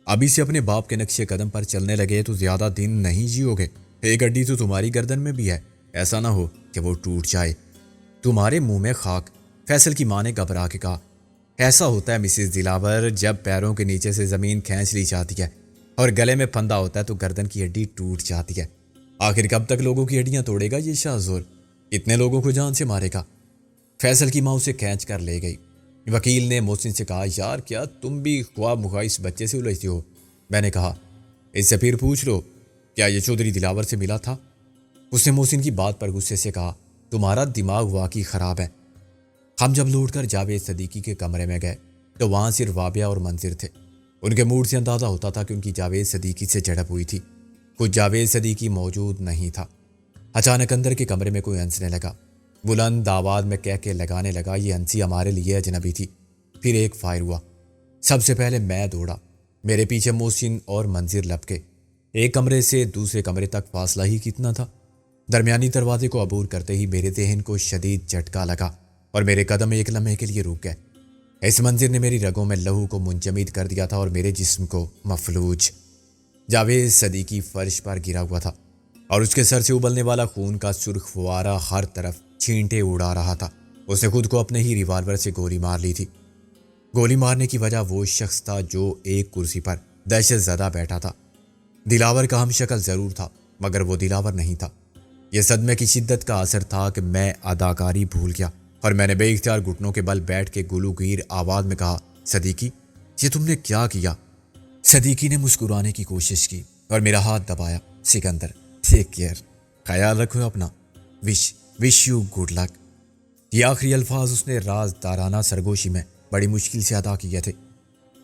ابھی سے اپنے باپ کے نقشے قدم پر چلنے لگے تو زیادہ دن نہیں جیو گے۔ ایک ہڈی تو تمہاری گردن میں بھی ہے، ایسا نہ ہو کہ وہ ٹوٹ جائے۔ تمہارے منہ میں خاک، فیصل کی ماں نے گھبرا کے کہا۔ ایسا ہوتا ہے مسز دلاور، جب پیروں کے نیچے سے زمین کھینچ لی جاتی ہے اور گلے میں پھندا ہوتا ہے تو گردن کی ہڈی ٹوٹ جاتی ہے۔ آخر کب تک لوگوں کی ہڈیاں توڑے گا یہ شاہ زور؟ اتنے لوگوں کو جان سے مارے گا۔ فیصل کی ماں اسے کھینچ کر لے گئی۔ وکیل نے محسن سے کہا، یار کیا تم بھی خواب مخواہ اس بچے سے الجھتے ہو؟ میں نے کہا، اس سے پھر پوچھ لو، کیا یہ چودھری دلاور سے ملا تھا؟ اس نے محسن کی بات پر غصے سے کہا، تمہارا دماغ واقعی خراب ہے۔ ہم جب لوٹ کر جاوید صدیقی کے کمرے میں گئے تو وہاں صرف رابعہ اور منظر تھے۔ ان کے موڈ سے اندازہ ہوتا تھا کہ ان کی جاوید صدیقی سے جھڑپ ہوئی تھی۔ کچھ جاوید صدیقی موجود نہیں تھا۔ اچانک اندر کے کمرے میں کوئی ہنسنے لگا۔ بلند آواز میں کہہ کے لگانے لگا، یہ ہنسی ہمارے لیے اجنبی تھی۔ پھر ایک فائر ہوا۔ سب سے پہلے میں دوڑا، میرے پیچھے محسن اور منظر لپکے۔ ایک کمرے سے دوسرے کمرے تک فاصلہ ہی کتنا تھا۔ درمیانی دروازے کو عبور کرتے ہی میرے ذہن کو شدید جھٹکا لگا اور میرے قدم ایک لمحے کے لیے رک گئے۔ اس منظر نے میری رگوں میں لہو کو منجمد کر دیا تھا اور میرے جسم کو مفلوج۔ جاوید صدیقی فرش پر گرا ہوا تھا اور اس کے سر سے ابلنے والا خون کا سرخ فوارہ ہر طرف چھینٹے اڑا رہا تھا۔ اس نے خود کو اپنے ہی ریوالور سے گولی مار لی تھی۔ گولی مارنے کی وجہ وہ شخص تھا جو ایک کرسی پر دہشت زدہ بیٹھا تھا۔ دلاور کا ہم شکل ضرور تھا مگر وہ دلاور نہیں تھا۔ یہ صدمے کی شدت کا اثر تھا کہ میں اداکاری بھول گیا اور میں نے بے اختیار گھٹنوں کے بل بیٹھ کے گلوگیر آواز میں کہا، صدیقی یہ تم نے کیا کیا؟ صدیقی نے مسکرانے کی کوشش کی اور میرا ہاتھ دبایا۔ سکندر ٹیک کیئر، خیال رکھو اپنا، وش یو گڈ لک۔ یہ آخری الفاظ اس نے رازدارانہ سرگوشی میں بڑی مشکل سے ادا کیے تھے۔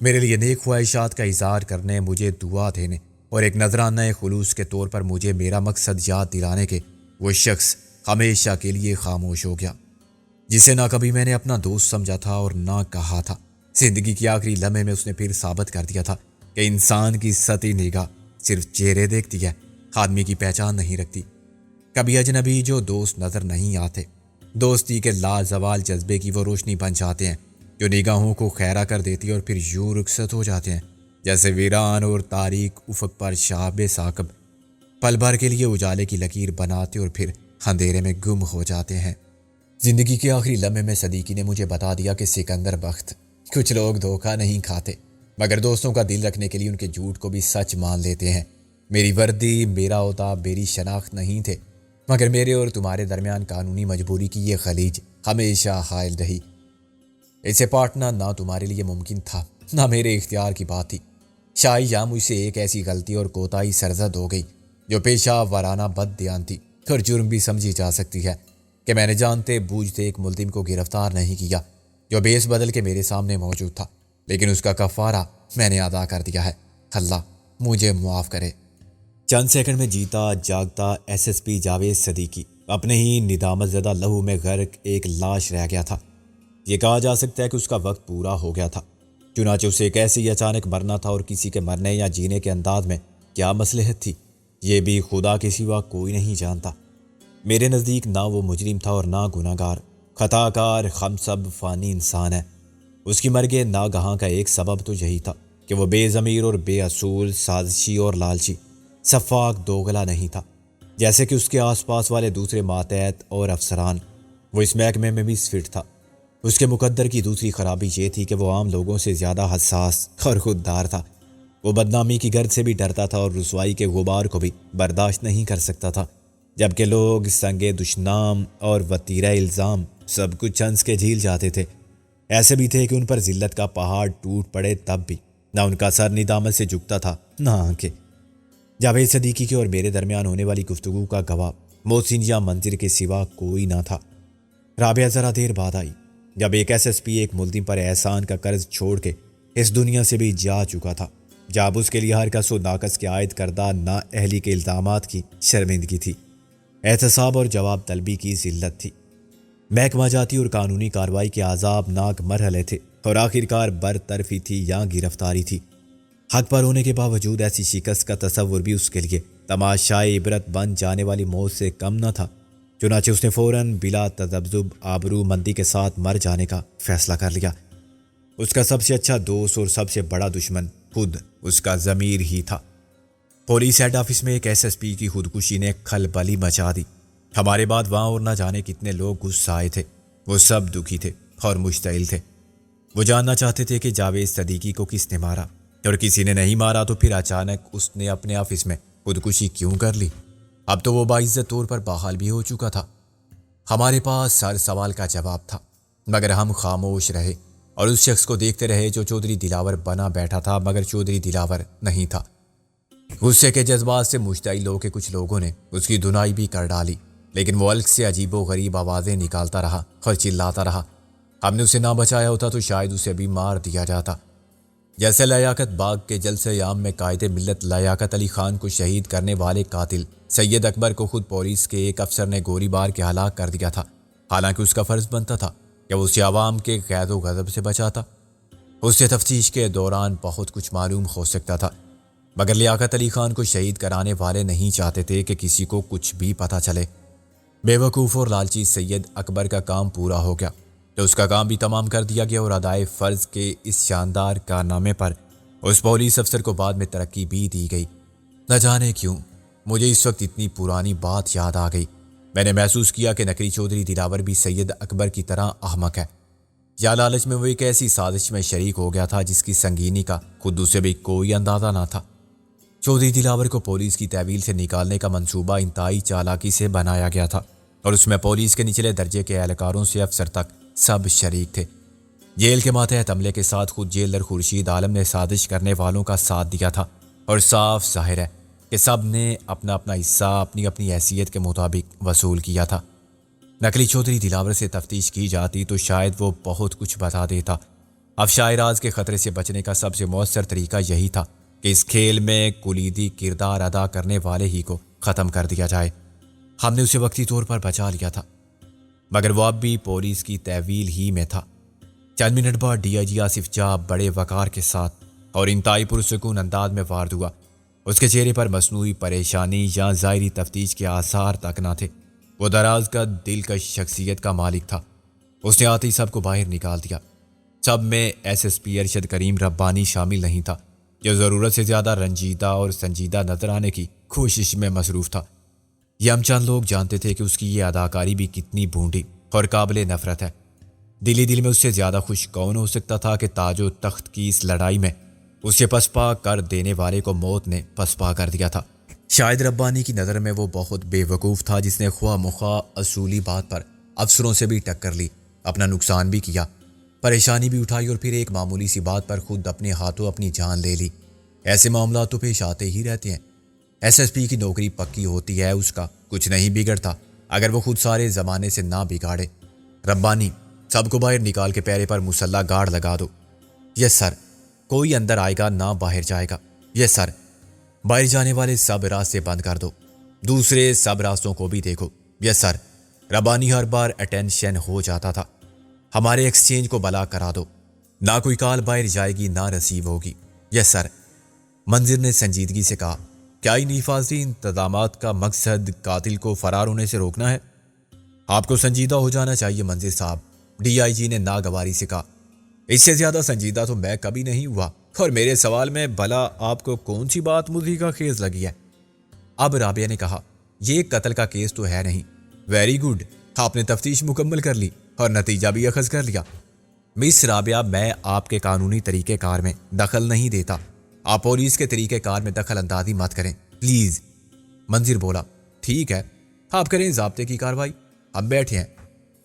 میرے لیے نیک خواہشات کا اظہار کرنے، مجھے دعا دینے اور ایک نذرانہ خلوص کے طور پر مجھے میرا مقصد یاد دلانے کے وہ شخص ہمیشہ کے لیے خاموش ہو گیا، جسے نہ کبھی میں نے اپنا دوست سمجھا تھا اور نہ کہا تھا۔ زندگی کی آخری لمحے میں اس نے پھر ثابت کر دیا تھا کہ انسان کی سطحی نگاہ صرف چہرے دیکھتی ہے، آدمی کی پہچان نہیں رکھتی۔ کبھی اجنبی جو دوست نظر نہیں آتے، دوستی کے لازوال جذبے کی وہ روشنی بن جاتے ہیں جو نگاہوں کو خیرہ کر دیتی اور پھر یوں رخصت ہو جاتے ہیں جیسے ویران اور تاریک افق پر شہاب ثاقب، پل بھر کے لیے اجالے کی لکیر بناتے اور پھر اندھیرے میں گم ہو جاتے ہیں۔ زندگی کے آخری لمحے میں صدیقی نے مجھے بتا دیا کہ سکندر بخت، کچھ لوگ دھوکہ نہیں کھاتے مگر دوستوں کا دل رکھنے کے لیے ان کے جھوٹ کو بھی سچ مان لیتے ہیں۔ میری وردی، میرا عہدہ، میری شناخت نہیں تھے مگر میرے اور تمہارے درمیان قانونی مجبوری کی یہ خلیج ہمیشہ حائل رہی۔ اسے پاٹنا نہ تمہارے لیے ممکن تھا نہ میرے اختیار کی بات تھی۔ شاید یا مجھ سے ایک ایسی غلطی اور کوتاہی سرزد ہو گئی جو پیشہ ورانہ بد دیان تھی اور جرم بھی سمجھی جا سکتی ہے کہ میں نے جانتے بوجھتے ایک ملزم کو گرفتار نہیں کیا جو بیس بدل کے میرے سامنے موجود تھا، لیکن اس کا کفارہ میں نے ادا کر دیا ہے۔ اللہ مجھے معاف کرے۔ چند سیکنڈ میں جیتا جاگتا S S P Javed Siddiqui اپنے ہی ندامت زدہ لہو میں غرق ایک لاش رہ گیا تھا۔ یہ کہا جا سکتا ہے کہ اس کا وقت پورا ہو گیا تھا، چنانچہ اسے کیسے ہی اچانک مرنا تھا اور کسی کے مرنے یا جینے کے انداز میں کیا مصلحت تھی، یہ بھی خدا کے سوا کوئی نہیں جانتا۔ میرے نزدیک نہ وہ مجرم تھا اور نہ گناہ گار، خطا کار، ہم سب فانی انسان ہے۔ اس کی مرگ ناگہاں کا ایک سبب تو یہی تھا کہ وہ بے ضمیر اور بے اصول، سازشی اور لالچی، شفاق دوگلا نہیں تھا جیسے کہ اس کے آس پاس والے دوسرے ماتحت اور افسران۔ وہ اس محکمے میں بھی فٹ تھا۔ اس کے مقدر کی دوسری خرابی یہ تھی کہ وہ عام لوگوں سے زیادہ حساس اور خوددار تھا۔ وہ بدنامی کی گرد سے بھی ڈرتا تھا اور رسوائی کے غبار کو بھی برداشت نہیں کر سکتا تھا، جبکہ لوگ سنگ دشنام اور وتیرہ الزام سب کچھ چنس کے جھیل جاتے تھے۔ ایسے بھی تھے کہ ان پر ذلت کا پہاڑ ٹوٹ پڑے تب بھی نہ ان کا سر ندامت سے جھکتا تھا نہ آنکھیں۔ جاوید صدیقی کے اور میرے درمیان ہونے والی گفتگو کا گواہ محسن یا منظر کے سوا کوئی نہ تھا۔ رابعہ ذرا دیر بعد آئی، جب ایک ایس ایس پی ایک ملزم پر احسان کا قرض چھوڑ کے اس دنیا سے بھی جا چکا تھا، جب اس کے لیے ہر کس و ناقص کے عائد کردہ نا اہلی کے الزامات کی شرمندگی تھی، احتساب اور جواب طلبی کی ذلت تھی، محکمہ جاتی اور قانونی کارروائی کے عذاب ناک مرحلے تھے اور آخرکار برطرفی تھی یا گرفتاری تھی۔ حق پر ہونے کے باوجود ایسی شکست کا تصور بھی اس کے لیے تماشائے عبرت بن جانے والی موت سے کم نہ تھا، چنانچہ اس نے فوراً بلا تذبذب آبرو مندی کے ساتھ مر جانے کا فیصلہ کر لیا۔ اس کا سب سے اچھا دوست اور سب سے بڑا دشمن خود اس کا ضمیر ہی تھا۔ پولیس ہیڈ آفس میں ایک ایس ایس پی کی خودکشی نے کھلبلی مچا دی۔ ہمارے بعد وہاں اور نہ جانے کتنے لوگ غصہ آئے تھے۔ وہ سب دکھی تھے اور مشتعل تھے۔ وہ جاننا چاہتے تھے کہ جاوید صدیقی کو کس نے مارا، اور کسی نے نہیں مارا تو پھر اچانک اس نے اپنے آفس میں خودکشی کیوں کر لی۔ اب تو وہ باعزت طور پر بحال بھی ہو چکا تھا۔ ہمارے پاس ہر سوال کا جواب تھا، مگر ہم خاموش رہے اور اس شخص کو دیکھتے رہے جو چودھری دلاور بنا بیٹھا تھا مگر چودھری دلاور نہیں تھا۔ غصے کے جذبات سے مشتعل ہو کے کچھ لوگوں نے اس کی دھنائی بھی کر ڈالی، لیکن وہ الگ سے عجیب و غریب آوازیں نکالتا رہا اور چلاتا رہا۔ ہم نے اسے نہ بچایا ہوتا تو شاید اسے بھی مار دیا جاتا، جیسے لیاقت باغ کے جلسے عام میں قائد ملت لیاقت علی خان کو شہید کرنے والے قاتل سید اکبر کو خود پولیس کے ایک افسر نے گولی بار کے ہلاک کر دیا تھا۔ حالانکہ اس کا فرض بنتا تھا کہ وہ اسے عوام کے غیظ و غضب سے بچاتا۔ اس سے تفتیش کے دوران بہت کچھ معلوم ہو سکتا تھا، مگر لیاقت علی خان کو شہید کرانے والے نہیں چاہتے تھے کہ کسی کو کچھ بھی پتہ چلے۔ بے وقوف اور لالچی سید اکبر کا کام پورا ہو گیا، تو اس کا کام بھی تمام کر دیا گیا اور ادائے فرض کے اس شاندار کارنامے پر اس پولیس افسر کو بعد میں ترقی بھی دی گئی۔ نہ جانے کیوں مجھے اس وقت اتنی پرانی بات یاد آ گئی۔ میں نے محسوس کیا کہ نقی چودھری دلاور بھی سید اکبر کی طرح احمق ہے، یا لالچ میں وہ ایک ایسی سازش میں شریک ہو گیا تھا جس کی سنگینی کا خود اسے بھی کوئی اندازہ نہ تھا۔ چودھری دلاور کو پولیس کی تحویل سے نکالنے کا منصوبہ انتہائی چالاکی سے بنایا گیا تھا، اور اس میں پولیس کے نچلے درجے کے اہلکاروں سے افسر تک سب شریک تھے۔ جیل کے ماتحت عملے کے ساتھ خود جیلر خورشید عالم نے سازش کرنے والوں کا ساتھ دیا تھا، اور صاف ظاہر ہے کہ سب نے اپنا اپنا حصہ اپنی اپنی حیثیت کے مطابق وصول کیا تھا۔ نقلی چودھری دلاور سے تفتیش کی جاتی تو شاید وہ بہت کچھ بتا دیتا۔ افشاء راز کے خطرے سے بچنے کا سب سے مؤثر طریقہ یہی تھا کہ اس کھیل میں کلیدی کردار ادا کرنے والے ہی کو ختم کر دیا جائے۔ ہم نے اسے وقتی طور پر بچا لیا تھا، مگر وہ اب بھی پولیس کی تحویل ہی میں تھا۔ چند منٹ بعد ڈی آئی جی آصف جاہ بڑے وقار کے ساتھ اور انتہائی پرسکون انداز میں وارد ہوا۔ اس کے چہرے پر مصنوعی پریشانی یا ظاہری تفتیش کے آثار تک نہ تھے۔ وہ دراز کا دلکش شخصیت کا مالک تھا۔ اس نے آتے ہی سب کو باہر نکال دیا۔ سب میں ایس ایس پی ارشد کریم ربانی شامل نہیں تھا، جو ضرورت سے زیادہ رنجیدہ اور سنجیدہ نظر آنے کی کوشش میں مصروف تھا۔ یہ ہم چند لوگ جانتے تھے کہ اس کی یہ اداکاری بھی کتنی بھونڈی اور قابل نفرت ہے۔ دلی دل میں اس سے زیادہ خوش کون ہو سکتا تھا کہ تاج و تخت کی اس لڑائی میں اسے پسپا کر دینے والے کو موت نے پسپا کر دیا تھا۔ شاید ربانی کی نظر میں وہ بہت بے وقوف تھا جس نے خواہ مخواہ اصولی بات پر افسروں سے بھی ٹکر لی، اپنا نقصان بھی کیا، پریشانی بھی اٹھائی اور پھر ایک معمولی سی بات پر خود اپنے ہاتھوں اپنی جان لے لی۔ ایسے معاملات تو پیش آتے ہی رہتے ہیں۔ ایس ایس پی کی نوکری پکی ہوتی ہے، اس کا کچھ نہیں بگڑتا اگر وہ خود سارے زمانے سے نہ بگاڑے۔ ربانی، سب کو باہر نکال کے پیرے پر مسلح گارڈ لگا دو۔ یس سر۔ کوئی اندر آئے گا نہ باہر جائے گا۔ یس سر۔ باہر جانے والے سب راستے بند کر دو، دوسرے سب راستوں کو بھی دیکھو۔ یس سر۔ ربانی ہر بار اٹینشن ہو جاتا تھا۔ ہمارے ایکسچینج کو بلاک کرا دو، نہ کوئی کال باہر جائے گی نہ ریسیو ہوگی۔ یس سر۔ منظر نے سنجیدگی سے کہا، کیا ان حفاظتی انتظامات کا مقصد قاتل کو فرار ہونے سے روکنا ہے؟ آپ کو سنجیدہ ہو جانا چاہیے منظر صاحب، ڈی آئی جی نے ناگواری سے کہا۔ اس سے زیادہ سنجیدہ تو میں کبھی نہیں ہوا، اور میرے سوال میں بھلا آپ کو کون سی بات مزید کا خیز لگی ہے؟ اب رابعہ نے کہا، یہ قتل کا کیس تو ہے نہیں۔ ویری گڈ، آپ نے تفتیش مکمل کر لی اور نتیجہ بھی اخذ کر لیا۔ مس رابعہ، میں آپ کے قانونی طریقہ کار میں دخل نہیں دیتا، آپ پولیس کے طریقہ کار میں دخل اندازی مت کریں پلیز۔ منظر بولا، ٹھیک ہے، آپ کریں ضابطے کی کاروائی، ہم بیٹھے ہیں،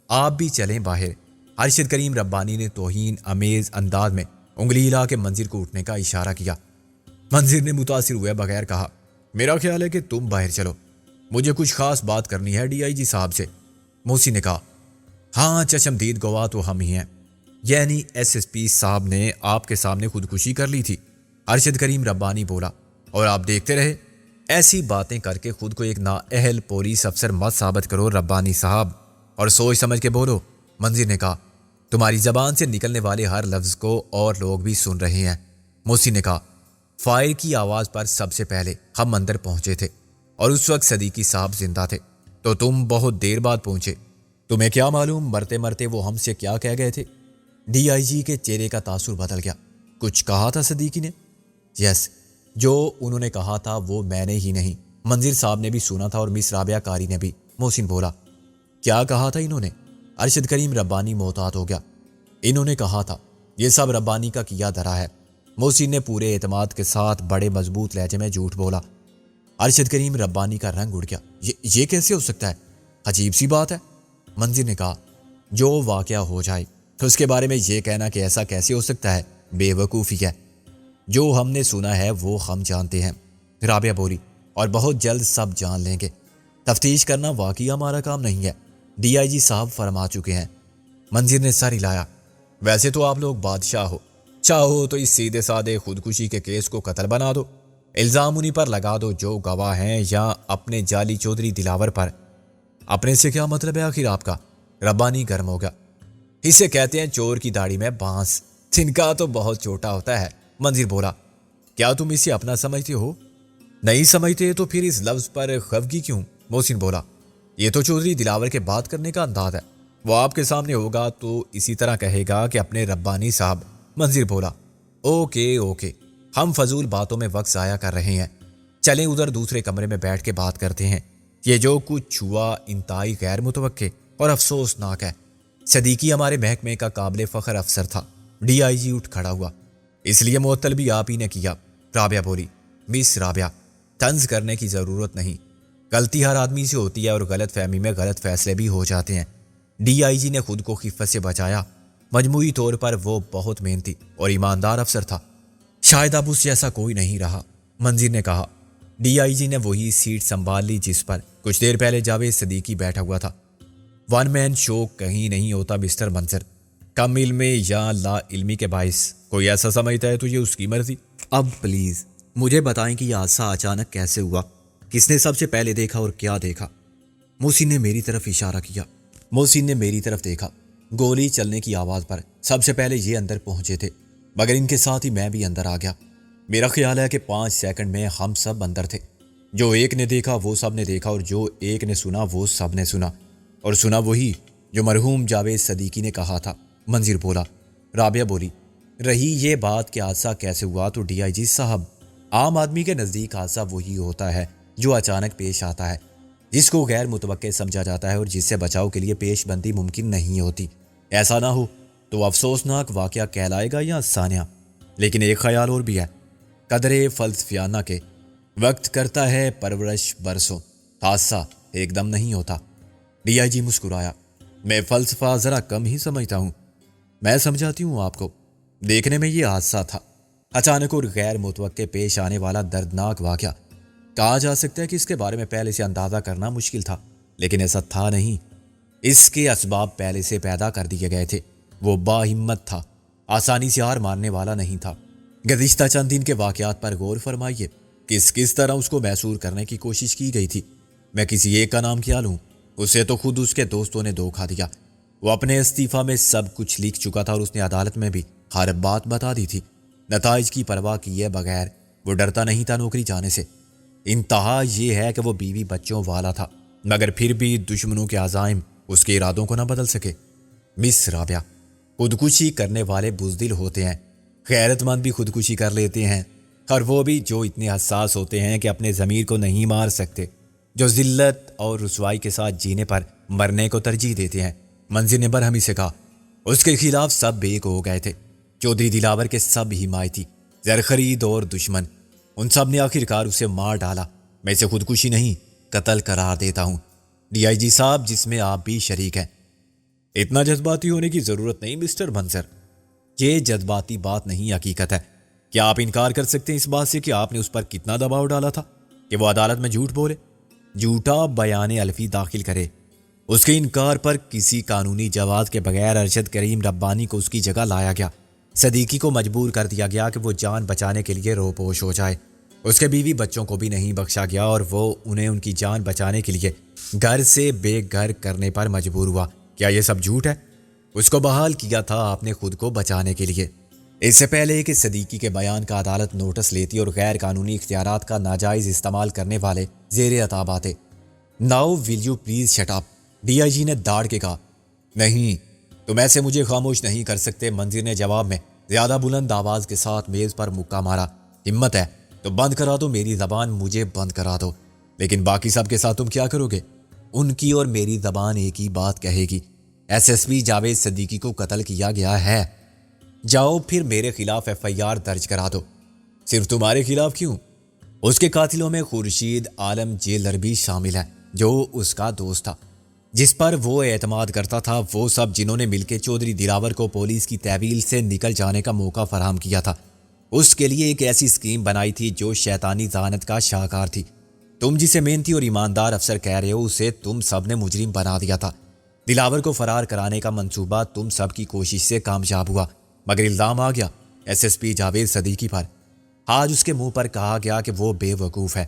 آپ بھی چلیں باہر۔ ارشد کریم ربانی نے توہین امیز انداز میں انگلی ہلا کے منظر کو اٹھنے کا اشارہ کیا۔ منظر نے متاثر ہوئے بغیر کہا، میرا خیال ہے کہ تم باہر چلو، مجھے کچھ خاص بات کرنی ہے ڈی آئی جی صاحب سے۔ موسی نے کہا، ہاں چشمدید گواہ تو ہم ہی ہیں، یعنی ایس ایس پی صاحب نے آپ کے سامنے خودکشی کر لی تھی۔ ارشد کریم ربانی بولا، اور آپ دیکھتے رہے۔ ایسی باتیں کر کے خود کو ایک نااہل پولیس افسر مت ثابت کرو ربانی صاحب، اور سوچ سمجھ کے بولو۔ منظر نے کہا، تمہاری زبان سے نکلنے والے ہر لفظ کو اور لوگ بھی سن رہے ہیں۔ موسی نے کہا، فائر کی آواز پر سب سے پہلے ہم اندر پہنچے تھے، اور اس وقت صدیقی صاحب زندہ تھے، تو تم بہت دیر بعد پہنچے۔ تمہیں کیا معلوم مرتے مرتے وہ ہم سے کیا کہہ گئے تھے؟ ڈی آئی جی کے چہرے کا تاثر بدل گیا۔ کچھ کہا تھا صدیقی نے؟ یس، جو انہوں نے کہا تھا وہ میں نے ہی نہیں، منظر صاحب نے بھی سنا تھا اور مس رابعہ قاری نے بھی۔ محسن بولا، کیا کہا تھا انہوں نے؟ ارشد کریم ربانی محتاط ہو گیا۔ انہوں نے کہا تھا یہ سب ربانی کا کیا دھرا ہے۔ محسن نے پورے اعتماد کے ساتھ بڑے مضبوط لہجے میں جھوٹ بولا۔ ارشد کریم ربانی کا رنگ اڑ گیا۔ یہ کیسے ہو سکتا ہے؟ عجیب سی بات ہے۔ منظر نے کہا، جو واقعہ ہو جائے تو اس کے بارے میں یہ کہنا کہ ایسا کیسے ہو سکتا ہے بے وقوفی ہے۔ جو ہم نے سنا ہے وہ ہم جانتے ہیں، رابعہ بولی، اور بہت جلد سب جان لیں گے۔ تفتیش کرنا واقعی ہمارا کام نہیں ہے، ڈی آئی جی صاحب فرما چکے ہیں۔ منظر نے سر ہلایا۔ ویسے تو آپ لوگ بادشاہ ہو، چاہو تو اس سیدھے سادے خودکشی کے کیس کو قتل بنا دو، الزام انہی پر لگا دو جو گواہ ہیں، یا اپنے جعلی چودھری دلاور پر۔ اپنے سے کیا مطلب ہے آخر آپ کا؟ ربانی گرم ہو گیا۔ اسے کہتے ہیں چور کی داڑھی میں بانس، تنکا تو بہت چھوٹا ہوتا ہے۔ منظر بولا، کیا تم اسے اپنا سمجھتے ہو؟ نہیں سمجھتے تو پھر اس لفظ پر خفگی کیوں؟ محسن بولا، یہ تو چودھری دلاور کے بات کرنے کا انداز ہے، وہ آپ کے سامنے ہوگا تو اسی طرح کہے گا کہ اپنے ربانی صاحب۔ منظر بولا، اوکے، ہم فضول باتوں میں وقت ضائع کر رہے ہیں، چلیں ادھر دوسرے کمرے میں بیٹھ کے بات کرتے ہیں۔ یہ جو کچھ ہوا انتہائی غیر متوقع اور افسوسناک ہے۔ صدیقی ہمارے محکمے کا قابل فخر افسر تھا۔ ڈی آئی جی اٹھ کھڑا ہوا، اس لیے معطل بھی آپ ہی نے کیا۔ رابعہ بولی، مس رابعہ، طنز کرنے کی ضرورت نہیں، غلطی ہر آدمی سے ہوتی ہے اور غلط فہمی میں غلط فیصلے بھی ہو جاتے ہیں۔ ڈی آئی جی نے خود کو خفت سے بچایا۔ مجموعی طور پر وہ بہت محنتی اور ایماندار افسر تھا، شاید اب اس جیسا کوئی نہیں رہا۔ منظر نے کہا۔ ڈی آئی جی نے وہی سیٹ سنبھال لی جس پر کچھ دیر پہلے جاوید صدیقی بیٹھا ہوا تھا۔ ون مین شو کہیں نہیں ہوتا مسٹر منظر، کم علم یا لا علمی کے باعث کوئی ایسا سمجھتا ہے تو یہ اس کی مرضی۔ اب پلیز مجھے بتائیں کہ یہ حادثہ اچانک کیسے ہوا، کس نے سب سے پہلے دیکھا اور کیا دیکھا؟ محسن نے میری طرف اشارہ کیا۔ محسن نے میری طرف دیکھا۔ گولی چلنے کی آواز پر سب سے پہلے یہ اندر پہنچے تھے، مگر ان کے ساتھ ہی میں بھی اندر آ گیا۔ میرا خیال ہے کہ 5 سیکنڈ میں ہم سب اندر تھے۔ جو ایک نے دیکھا وہ سب نے دیکھا، اور جو ایک نے سنا وہ سب نے سنا، اور سنا وہی جو مرحوم جاوید صدیقی نے کہا تھا۔ منظر بولا۔ رابعہ بولی، رہی یہ بات کہ حادثہ کیسے ہوا تو ڈی آئی جی صاحب، عام آدمی کے نزدیک حادثہ وہی ہوتا ہے جو اچانک پیش آتا ہے، جس کو غیر متوقع سمجھا جاتا ہے اور جس سے بچاؤ کے لیے پیش بندی ممکن نہیں ہوتی۔ ایسا نہ ہو تو افسوسناک واقعہ کہلائے گا یا افسانیہ۔ لیکن ایک خیال اور بھی ہے، قدرے فلسفیانہ کے وقت کرتا ہے پرورش برسوں، حادثہ ایک دم نہیں ہوتا۔ ڈی آئی جی مسکرایا۔ میں فلسفہ ذرا کم ہی سمجھتا ہوں، میں سمجھاتی ہوں آپ کو۔ دیکھنے میں یہ حادثہ تھا، اچانک اور غیر متوقع پیش آنے والا دردناک واقعہ۔ کہا جا سکتا ہے کہ اس کے بارے میں پہلے سے اندازہ کرنا مشکل تھا، لیکن ایسا تھا نہیں۔ اس کے اسباب پہلے سے پیدا کر دیے گئے تھے۔ وہ باہمت تھا، آسانی سے ہار ماننے والا نہیں تھا۔ گزشتہ چند دن کے واقعات پر غور فرمائیے، کس طرح اس کو محصور کرنے کی کوشش کی گئی تھی۔ میں کسی ایک کا نام کیا لوں؟ اسے تو خود اس کے دوستوں نے دھوکہ دیا۔ وہ اپنے استعفیٰ میں سب کچھ لکھ چکا تھا اور اس نے عدالت میں بھی ہر بات بتا دی تھی۔ نتائج کی پرواہ کیے بغیر وہ ڈرتا نہیں تھا نوکری جانے سے۔ انتہا یہ ہے کہ وہ بیوی بچوں والا تھا، مگر پھر بھی دشمنوں کے عزائم اس کے ارادوں کو نہ بدل سکے۔ مس رابعہ، خودکشی کرنے والے بزدل ہوتے ہیں، غیرت مند بھی خودکشی کر لیتے ہیں، اور وہ بھی جو اتنے حساس ہوتے ہیں کہ اپنے ضمیر کو نہیں مار سکتے، جو ذلت اور رسوائی کے ساتھ جینے پر مرنے کو ترجیح دیتے ہیں۔ منظر نے برہمی سے کہا۔ اس کے خلاف سب ایک ہو گئے تھے، چودھری دلاور کے سب حمایتی، زرخرید اور دشمن، ان سب نے آخرکار اسے مار ڈالا۔ میں اسے خودکشی نہیں، قتل قرار دیتا ہوں، ڈی آئی جی صاحب، جس میں آپ بھی شریک ہیں۔ اتنا جذباتی ہونے کی ضرورت نہیں مسٹر منظر، یہ جذباتی بات نہیں، حقیقت ہے۔ کیا آپ انکار کر سکتے ہیں اس بات سے کہ آپ نے اس پر کتنا دباؤ ڈالا تھا کہ وہ عدالت میں جھوٹ بولے، جھوٹا بیان الفی داخل کرے؟ اس کے انکار پر کسی قانونی جواز کے بغیر ارشد کریم ربانی کو اس کی جگہ لایا گیا۔ صدیقی کو مجبور کر دیا گیا کہ وہ جان بچانے کے لیے روپوش ہو جائے۔ اس کے بیوی بچوں کو بھی نہیں بخشا گیا اور وہ انہیں ان کی جان بچانے کے لیے گھر سے بے گھر کرنے پر مجبور ہوا۔ کیا یہ سب جھوٹ ہے؟ اس کو بحال کیا تھا آپ نے خود کو بچانے کے لیے، اس سے پہلے کہ صدیقی کے بیان کا عدالت نوٹس لیتی اور غیر قانونی اختیارات کا ناجائز استعمال کرنے والے زیر عتاب آتے۔ Now will you please shut up, D I G نے داڑ کے کہا۔ نہیں، تم ایسے مجھے خاموش نہیں کر سکتے، منظر نے جواب میں زیادہ بلند آواز کے ساتھ میز پر مکہ مارا۔ ہمت ہے تو بند کرا دو میری زبان، مجھے بند کرا دو، لیکن باقی سب کے ساتھ تم کیا کرو گے؟ ان کی اور میری زبان ایک ہی بات کہے گی، S S P Javed Siddiqui کو قتل کیا گیا ہے۔ جاؤ پھر میرے خلاف ایف آئی آر درج کرا دو۔ صرف تمہارے خلاف کیوں؟ اس کے قاتلوں میں خورشید عالم جیلر بھی شامل ہے، جو اس کا دوست تھا، جس پر وہ اعتماد کرتا تھا۔ وہ سب جنہوں نے مل کے چودھری دلاور کو پولیس کی تحویل سے نکل جانے کا موقع فراہم کیا تھا، اس کے لیے ایک ایسی اسکیم بنائی تھی جو شیطانی ذہانت کا شاہکار تھی۔ تم جسے محنتی اور ایماندار افسر کہہ رہے ہو، اسے تم سب نے مجرم بنا دیا تھا۔ دلاور کو فرار کرانے کا منصوبہ تم سب کی کوشش سے کامیاب ہوا، مگر الزام آ گیا S S P Javed Siddiqui پر۔ آج اس کے منہ پر کہا گیا کہ وہ بے وقوف ہے،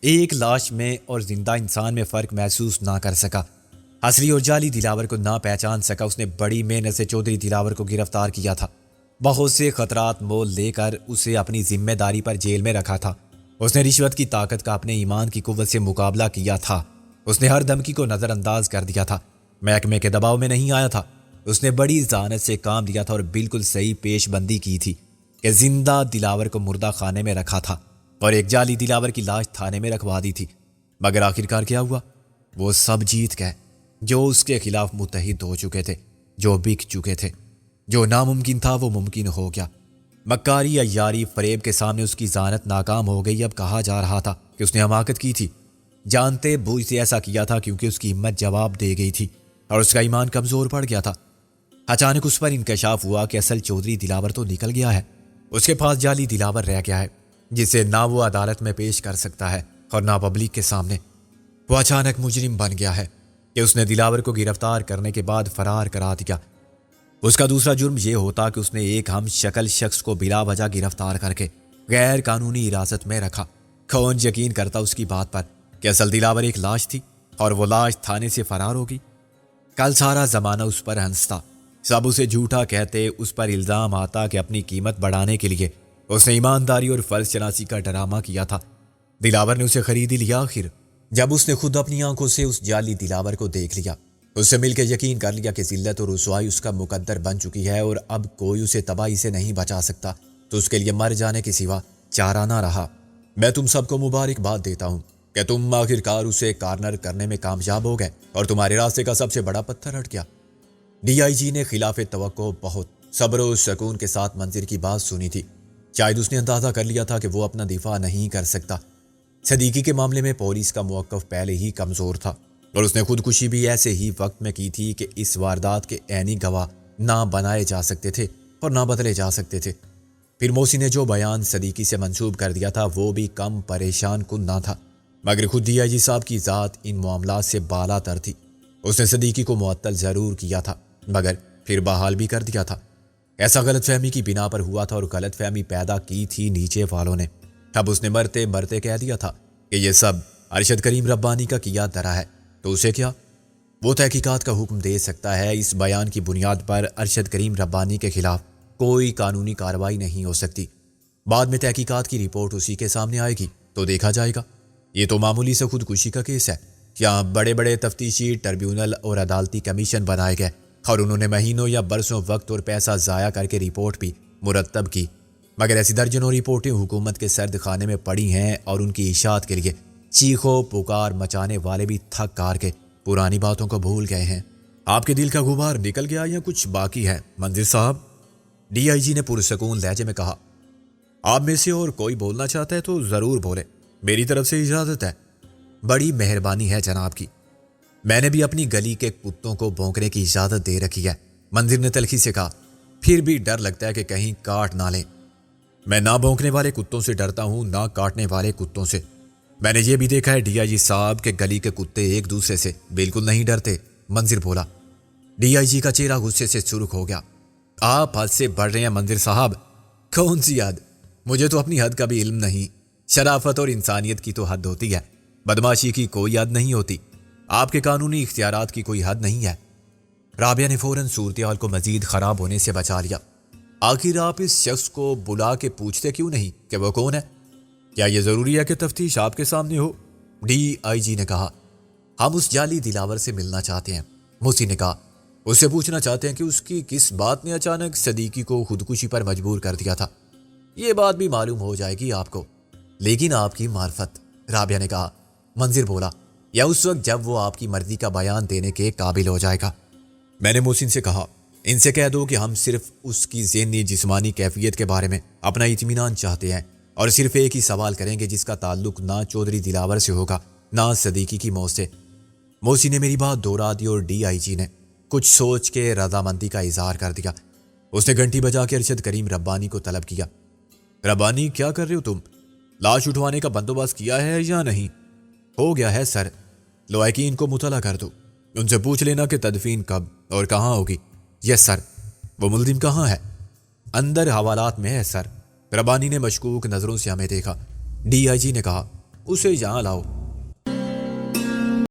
ایک لاش میں اور زندہ انسان میں فرق محسوس نہ کر سکا، اصلی اور جعلی دلاور کو نہ پہچان سکا۔ اس نے بڑی محنت سے چودھری دلاور کو گرفتار کیا تھا، بہت سے خطرات مول لے کر اسے اپنی ذمہ داری پر جیل میں رکھا تھا۔ اس نے رشوت کی طاقت کا اپنے ایمان کی قوت سے مقابلہ کیا تھا۔ اس نے ہر دھمکی کو نظر انداز کر دیا تھا، محکمے کے دباؤ میں نہیں آیا تھا۔ اس نے بڑی ذہانت سے کام لیا تھا اور بالکل صحیح پیش بندی کی تھی کہ زندہ دلاور کو مردہ خانے میں رکھا تھا اور ایک جعلی دلاور کی لاش تھانے میں رکھوا دی تھی۔ مگر آخرکار کیا ہوا؟ وہ سب جیت گئے جو اس کے خلاف متحد ہو چکے تھے، جو بک چکے تھے۔ جو ناممکن تھا وہ ممکن ہو گیا۔ مکاری، عیاری، فریب کے سامنے اس کی ذہانت ناکام ہو گئی۔ اب کہا جا رہا تھا کہ اس نے حماقت کی تھی، جانتے بوجھ سے ایسا کیا تھا کیونکہ اس کی ہمت جواب دے گئی تھی اور اس کا ایمان کمزور پڑ گیا تھا۔ اچانک اس پر انکشاف ہوا کہ اصل چودھری دلاور تو نکل گیا ہے، اس کے پاس جعلی دلاور رہ گیا ہے، جسے نہ وہ عدالت میں پیش کر سکتا ہے اور نہ پبلک کے سامنے۔ وہ اچانک مجرم بن گیا ہے کہ اس نے دلاور کو گرفتار کرنے کے بعد فرار کرا دیا۔ اس کا دوسرا جرم یہ ہوتا کہ اس نے ایک ہم شکل شخص کو بلا وجہ گرفتار کر کے غیر قانونی حراست میں رکھا۔ کون یقین کرتا اس کی بات پر کہ اصل دلاور ایک لاش تھی اور وہ لاش تھانے سے فرار ہوگی۔ کل سارا زمانہ اس پر ہنستا، سب اسے جھوٹا کہتے، اس پر الزام آتا کہ اپنی قیمت بڑھانے کے لیے اس نے ایمانداری اور فرض شناسی کا ڈرامہ کیا تھا۔ دلاور نے اسے خرید لیا آخر، جب اس نے خود اپنی آنکھوں سے اس جعلی دلاور کو دیکھ لیا، اس سے مل کے یقین کر لیا کہ ذلت اور رسوائی اس کا مقدر بن چکی ہے اور اب کوئی اسے تباہی سے نہیں بچا سکتا، تو اس کے لیے مر جانے کے سوا چارہ نہ رہا۔ میں تم سب کو مبارکباد دیتا ہوں کہ تم آخرکار اسے کارنر کرنے میں کامیاب ہو گئے اور تمہارے راستے کا سب سے بڑا پتھر ہٹ گیا۔ ڈی آئی جی نے خلاف توقع بہت صبر و سکون کے ساتھ منظر کی بات سنی تھی۔ شاید اس نے اندازہ کر لیا تھا کہ وہ اپنا دفاع نہیں کر سکتا۔ صدیقی کے معاملے میں پولیس کا موقف پہلے ہی کمزور تھا اور اس نے خودکشی بھی ایسے ہی وقت میں کی تھی کہ اس واردات کے عینی گواہ نہ بنائے جا سکتے تھے اور نہ بدلے جا سکتے تھے۔ پھر موسی نے جو بیان صدیقی سے منسوب کر دیا تھا وہ بھی کم پریشان کن نہ تھا، مگر خود ڈی آئی جی صاحب کی ذات ان معاملات سے بالا تر تھی۔ اس نے صدیقی کو معطل ضرور کیا تھا مگر پھر بحال بھی کر دیا تھا۔ ایسا غلط فہمی کی بنا پر ہوا تھا اور غلط فہمی پیدا کی تھی نیچے والوں نے۔ اب اس نے مرتے مرتے کہہ دیا تھا کہ یہ سب ارشد کریم ربانی کا کیا دھرا ہے، تو اسے کیا؟ وہ تحقیقات کا حکم دے سکتا ہے۔ اس بیان کی بنیاد پر ارشد کریم ربانی کے خلاف کوئی قانونی کارروائی نہیں ہو سکتی۔ بعد میں تحقیقات کی رپورٹ اسی کے سامنے آئے گی تو دیکھا جائے گا۔ یہ تو معمولی سے خودکشی کا کیس ہے۔ یہاں بڑے بڑے تفتیشی ٹریبیونل اور عدالتی کمیشن بنائے گئے اور انہوں نے مہینوں یا برسوں وقت اور پیسہ ضائع کر کے رپورٹ بھی مرتب کی، مگر ایسی درجنوں رپورٹیں حکومت کے سرد خانے میں پڑی ہیں اور ان کی اشاعت کے لیے چیخو پکار مچانے والے بھی تھک کار کے پرانی باتوں کو بھول گئے ہیں۔ آپ کے دل کا غبار نکل گیا یا کچھ باقی ہے منظر صاحب؟ ڈی آئی جی نے پرسکون لہجے میں کہا۔ آپ میں سے اور کوئی بولنا چاہتا ہے تو ضرور بولے، میری طرف سے اجازت ہے۔ بڑی مہربانی ہے جناب کی، میں نے بھی اپنی گلی کے کتوں کو بھونکنے کی اجازت دے رکھی ہے، منظر نے تلخی سے کہا۔ پھر بھی ڈر لگتا ہے کہ کہیں کاٹ نہ لیں۔ میں نہ بھونکنے والے کتوں سے ڈرتا ہوں نہ کاٹنے والے کتوں سے۔ میں نے یہ بھی دیکھا ہے ڈی آئی جی صاحب کہ گلی کے کتے ایک دوسرے سے بالکل نہیں ڈرتے، منظر بولا۔ ڈی آئی جی کا چہرہ غصے سے سرخ ہو گیا۔ آپ حد سے بڑھ رہے ہیں منظر صاحب۔ کون سی حد؟ مجھے تو اپنی حد کا بھی علم نہیں۔ شرافت اور انسانیت کی تو حد ہوتی ہے، بدماشی کی کوئی حد نہیں ہوتی۔ آپ کے قانونی اختیارات کی کوئی حد نہیں ہے۔ رابعہ نے فوراً صورتحال کو مزید خراب ہونے سے بچا لیا۔ آخر آپ اس شخص کو بلا کے پوچھتے کیوں نہیں کہ وہ کون ہے؟ کیا یہ ضروری ہے کہ تفتیش آپ کے سامنے ہو؟ ڈی آئی جی نے کہا۔ ہم اس جعلی دلاور سے ملنا چاہتے ہیں، موسی نے کہا۔ اس سے پوچھنا چاہتے ہیں کہ اس کی کس بات نے اچانک صدیقی کو خودکشی پر مجبور کر دیا تھا۔ یہ بات بھی معلوم ہو جائے گی آپ کو۔ لیکن آپ کی معرفت، رابعہ نے کہا۔ منظر بولا، یا اس وقت جب وہ آپ کی مرضی کا بیان دینے کے قابل ہو جائے گا۔ میں نے محسن سے کہا، ان سے کہہ دو کہ ہم صرف اس کی ذہنی جسمانی کیفیت کے بارے میں اپنا اطمینان چاہتے ہیں، اور صرف ایک ہی سوال کریں گے جس کا تعلق نہ چودھری دلاور سے ہوگا نہ صدیقی کی موت سے۔ محسن نے میری بات دہرا دی اور ڈی آئی جی نے کچھ سوچ کے رضامندی کا اظہار کر دیا۔ اس نے گھنٹی بجا کے ارشد کریم ربانی کو طلب کیا۔ ربانی، کیا کر رہے ہو تم؟ لاش اٹھوانے کا بندوبست کیا ہے یا نہیں؟ ہو گیا ہے سر، لوائقین کو مطلع کر دو، ان سے پوچھ لینا کہ تدفین کب اور کہاں ہوگی۔ یس سر۔ وہ ملزم کہاں ہے؟ اندر حوالات میں ہے سر۔ ربانی نے مشکوک نظروں سے ہمیں دیکھا۔ ڈی آئی جی نے کہا، اسے یہاں لاؤ۔